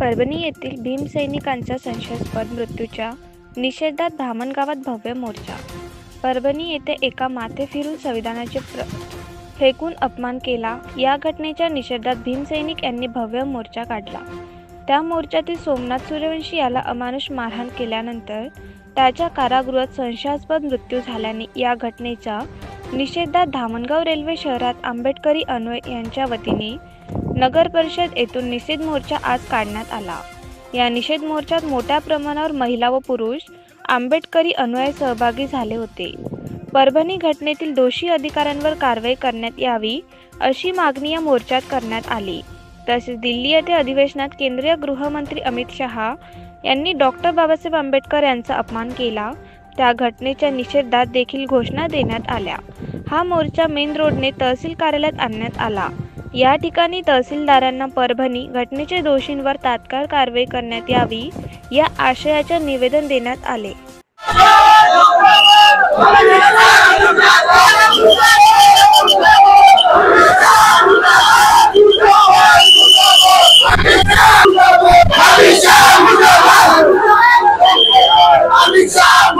परभणी येथील भीमसैनिकांच्या संशयास्पद मृत्यूच्या निषेधात धामणगावात भव्य मोर्चा। परभणी येथे एका माथे फिरून संविधानाचे फेकून अपमान केला या घटनेच्या निषेधात भीमसैनिक यांनी भव्य मोर्चा काढला। त्या मोर्चातील सोमनाथ सूर्यवंशी याला अमानुष मारहाण केल्यानंतर त्याच्या कारागृहात संशयास्पद मृत्यू झाल्याने या घटनेच्या निषेधात धामणगाव रेल्वे शहरात आंबेडकरी अन्वय यांच्या वतीने नगर परिषद येथून निषेध मोर्चा आज काढण्यात आला। या निषेध मोर्चात मोठ्या प्रमाणावर महिला व पुरुष आंबेडकरी अनुयायी सहभागी झाले होते। परभणी घटनेतील दोषी अधिकाऱ्यांवर कारवाई करण्यात यावी अशी मागणी या मोर्चात करण्यात आली। तसेच दिल्ली येथे अधिवेशनात केंद्रीय गृहमंत्री अमित शहा यांनी डॉक्टर बाबासाहेब आंबेडकर यांचा अपमान केला त्या घटनेच्या निषेधात देखील घोषणा देण्यात आल्या। हा मोर्चा मेन रोडने तहसील कार्यालयात आणण्यात आला। या ठिकाणी तहसीलदारांना परभणी घटनेच्या दोषींवर तात्काळ कारवाई करण्यात यावी या आशयाचे निवेदन देण्यात आले। अमित शाह